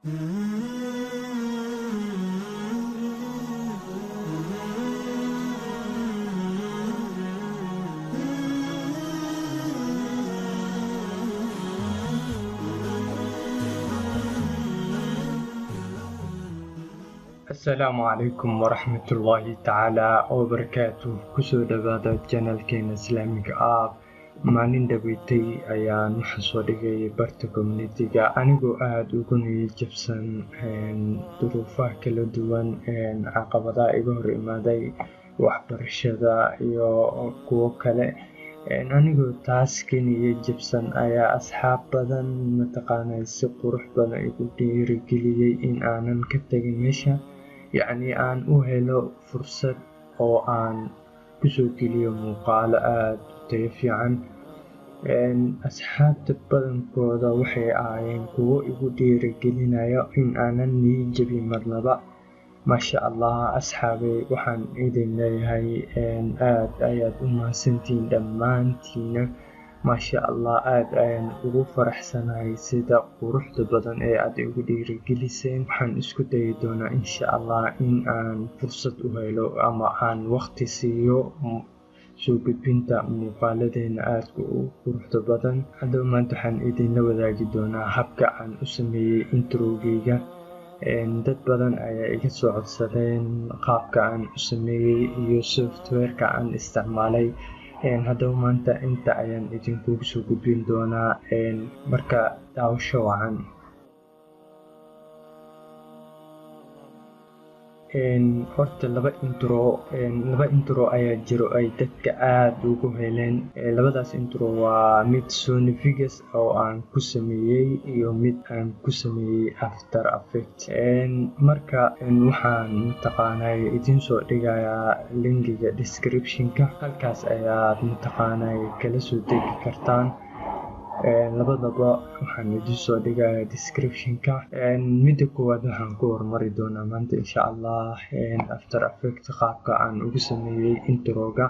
Asalaamu calaykum waraxmatullaahi tacaala wabarakaatuh. Kusoo dhawaada janalkeena islaamiga ah. Maalin dhaweetay ayaan waxaan soo dhigay barta communitiga anigoo aada ugu niyad jabsan duruufaha kala duwan caqabadaha iga hor imaaday waxbarashada iyo kuwo kale. Anigoo taas ka niyad jabsan ayaa asxaab badan si qurux badan igu dhiirigeliyey in aanan ka tagin meesha, yacni aan u helo fursad oo aan kusoo geliyo muuqaalo aada u tayo fiican. Asxaabta badankooda waxay ahaayeen kuwo igu dhiirigelinaya in aanan niyad jabin marnaba. Maasha Allah asxaabey, waxaan idin leeyahay aad ayaad u mahadsantihiin dhammaantiina. Maasha Allah, aad ayaan ugu faraxsanahay sida quruxda badan ee aad igu dhiirigeliseen. Waxaan isku dayi doonaa insha Allah in aan fursad u helo ama aan waqti siiyo soo gudbinta muuqaaladeena aadka u quruxda badan. Haddaba maanta waxaan idinla wadaagi doonaa habka aan u sameeyey introgeyga. Dad badan ayaa iga soo codsadeen qaabka aan u sameeyey iyo softwareka aan isticmaalay. Haddaba maanta inta ayaan idinkugu soo gudbin doonaa, marka daawasho wacan. Horta laba intro ayaa jiro ay dadka aada ugu heleen. Labadaas intro waa mid Sony Vegas oo aan ku sameeyey iyo mid aan ku sameeyey After Effects. Marka waxaan idin soo dhigayaa linkiga description-ka, halkaas ayaad kala soo degi kartaan. Labadaba waxaan idin soo dhigayaa description-ka. Midda koowaad waxaan ku hormari doonaa maanta insha Allah After Effects qaabka aan ugu sameeyey introga.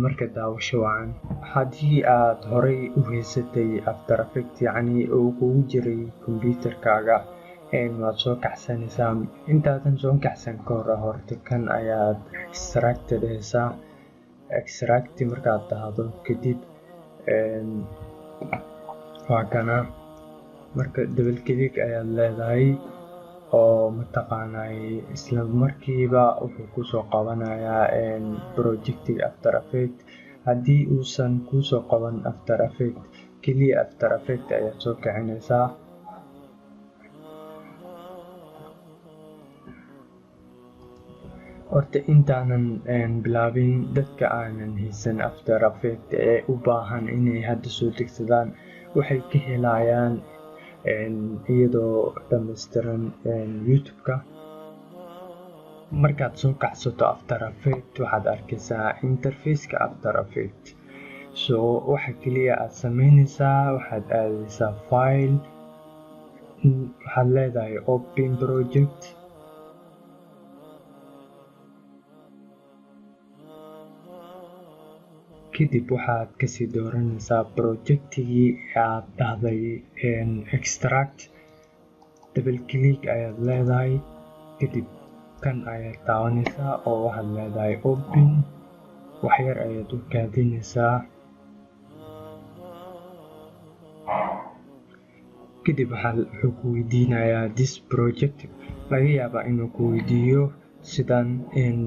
Marka daawasho wacan. Haddii aad horey u haysatay After Effects yacni uu kugu jiray computerkaaga, waad soo kacsanaysaa. Intaadan soo kacsan ka hor horta kan ayaad extract dhehaysaa. Extract markaad dhahdo kadib waa kana. Marka double click ayaad leedahay oo isla markiiba wuxuu kusoo qabanayaa projectiga After Effects. Haddii uusan kusoo qaban After Effects, keliya After Effects ayaad soo kicinaysaa. Horta intaanan bilaabin, dadka aanan haysan After Effects ee u baahan inay hadda soo degsadaan waxay ka helayaan iyadoo dhammaystiran YouTube-ka. Markaad soo kacsato After Effects waxaad arkaysaa interface-ka After Effects. Waxa keliya aad sameynaysaa waxaad aadaysaa file, waxaad leedahay open project. Kadib waxaad kasii dooranaysaa projectigii aad dhahday extract. Double click ayaad leedahay, kadib kan ayaad taabanaysaa oo waxaad leedahay open. Waxyar ayaad u kaadinaysaa. Kadib wuxuu ku weydiinayaa this project. Laga yaabaa inuu ku weydiiyo sidan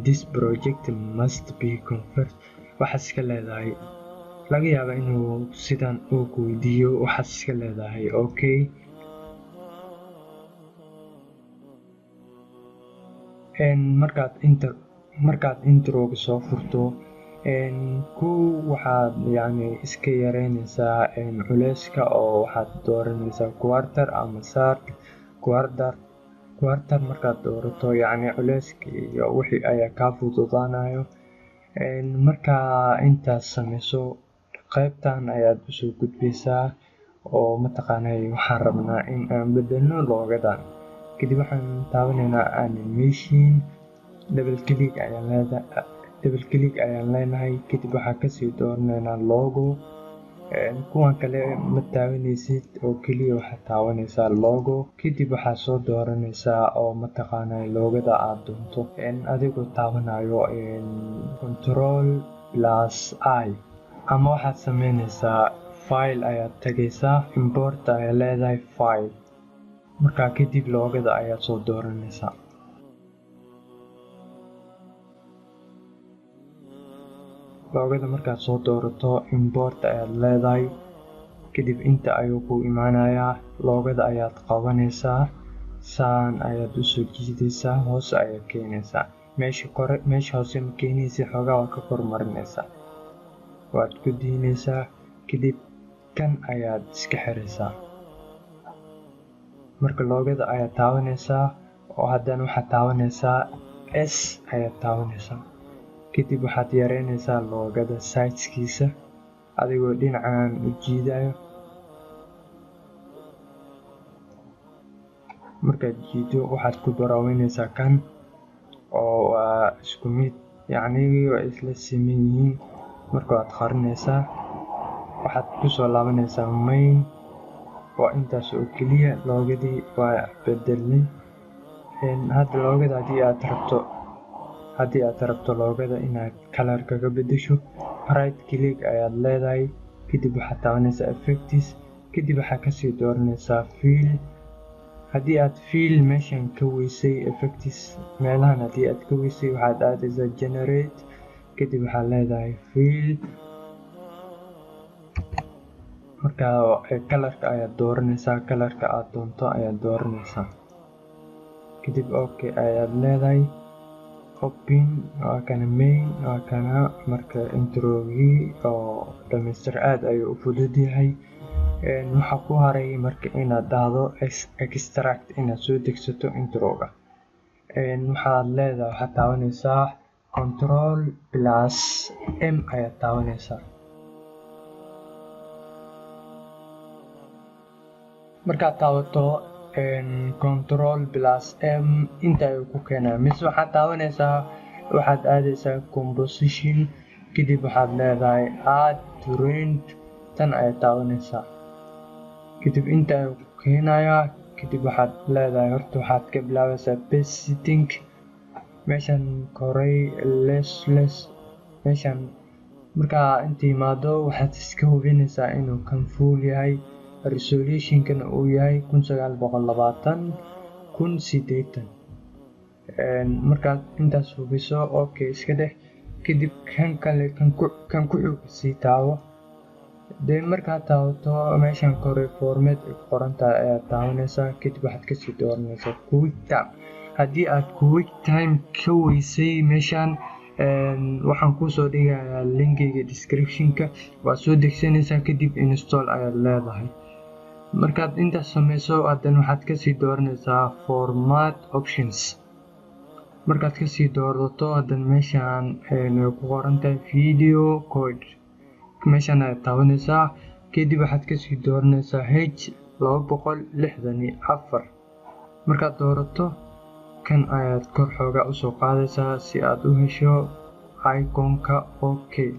this project must be converted. Waxaad iska leedahay, laga yaabaa inuu sidan uu ku weydiiyo, waxaad iska leedahay okay. Markaad introga soo furto, waxaad iska yareynaysaa culeyska oo waxaad dooranaysaa quarter ama third. Quarter markaad doorato culeyska iyo wixii ayaa kaa fududaanayo. Markaa intaas sameyso, qaybtan ayaad usoo gudbaysaa oo waxaan rabnaa in aan bedelno loogadan. Kadib waxaan taabanaynaa animation. Double click ayaan leenahay. Kadib waxaan kasii dooranaynaa logo. kuwan kale ma taabanaysid oo keliya waxaad taabanaysaa logo, kadib waxaad soo dooranaysaa oo mataqaanaa loogada aad doonto adigoo taabanayo Ctrl+I, ama waxaad sameynaysaa file ayaad tagaysaa, import ayaa leedahay file, markaa kadib loogada ayaad soo dooranaysaa. loogada markaad soo doorato import ayaad leedahay, kadib inta ayuu ku imaanayaa. loogada ayaad qabanaysaa, saan ayaad usoo jiidaysaa, hoos ayaad keenaysaa. meesha hoose ma keenaysa, xoogaa waa ka kormarinaysaa, waad ku diinaysaa, kadib kan ayaad iska xiraysaa. marka loogada ayaad taabanaysaa oo haddana waxaad taabanaysaa S ayaad taabanaysaa, kadib waxaad yareynaysaa loogada sizekiisa adigoo dhinacan u jiidayo. markaad jiido waxaad ku baraaweynaysaa kan oo waa isku mid, yacni waa isla siman yihiin. marka waad qarinaysaa, waxaad kusoo laabanaysaa main, waa intaas oo keliya. loogadii waa bedelnay. hadda loogada haddii aad rabto loogada inaad color kaga bedesho, right click ayaad leedahay, kadib waxaad taabanaysaa effects, kadib waxaad kasii dooranaysaa fill. haddii aad fill meeshan ka weysay, effects meelahan haddii aad ka weysay, waxaad aadaysaa generate, kadib waxaad leedahay fill. markaa colorka ayaad dooranaysaa, colorka aad doonto ayaad dooranaysaa, kadib okay ayaad leedahay. open waa kana main, waa kana marka introgii oo dhamaystir. aad ayuu u fudud yahay. waxaa ku haray marka inaad dhahdo extract, inaad soo degsato introga. waxaad taabanaysaa Ctrl+M ayaad taabanaysaa. markaad taabato Ctrl+M inta ayuu ku keenaa. mise waxaad taabanaysaa, waxaad aadaysaa composition, kadib waxaad leedahay add to rend, tan ayaad taabanaysaa, kadib inta ayuu ku keenayaa. kadib waxaad leedahay horta waxaad ka bilaabaysaa base setting, meeshan koray less meeshan. markaa inta yimaado waxaad iska hubinaysaa inuu kan full yahay, resolutionkana uu yahay 1920x1080. markaad intaas hubiso okay iska dheh, kadib kan kale kan ku xig sii taabo. markaad taabato meeshan kore format ay ku qoran tahay ayaad taabanaysaa, kadib waxaad kasii dooranaysaa quick time. haddii aad quick time ka weysay meeshan, waxaan kusoo dhigayaa linkiga descriptionka, waad soo degsanaysaa, kadib install ayaad leedahay. markaad intaas sameyso, haddana waxaad kasii dooranaysaa format options. markaad kasii doorato, haddana meeshan ay ku qoran tahay video code, meeshan ayaad taabanaysaa, kadib waxaad kasii dooranaysaa H264. markaad doorato kan ayaad kor xoogaa usoo qaadaysaa si aad u hesho iconka okay.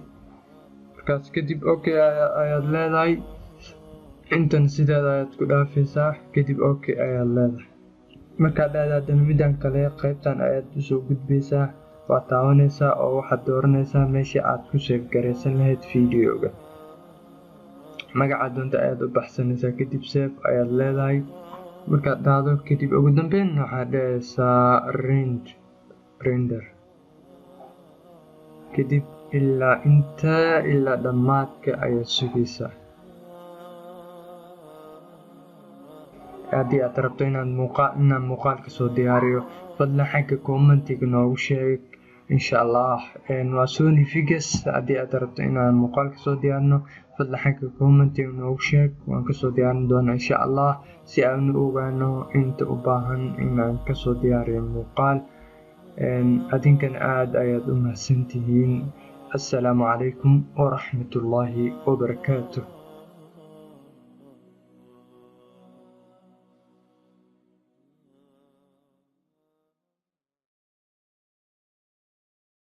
markaas kadib okay ayaad leedahay, intan sideeda ayaad ku dhaafaysaa, kadib okay ayaad leedahay. markaad haddana midan kale qaybtan ayaad usoo gudbaysaa, waad taabanaysaa oo waxaad dooranaysaa meesha aad ku save garaysan lahayd videoga. magaca doonta ayaad u baxsanaysaa, kadib save ayaad leedahay. markaad dhahdo kadib ugu dambeyn waxaad dhahaysaa render, kadib ilaa dhammaadka ayaad sugaysaa. haddii aad rabto inaan muuqaalka soo diyaariyo, fadlan xagga commentiga noogu sheeg. insha allah waa Sony Vegas. haddii aad rabto inaan muuqaalka soo diyaarino, fadlan xagga commentiga noogu sheeg, waan kasoo diyaarin doonaa insha allah, si aan u ogaano inta u baahan inaan kasoo diyaariyo muuqaal. adinkana aad ayaad u mahadsantihiin. assalaamu calaykum waraxmatullaahi wabarakaatuh.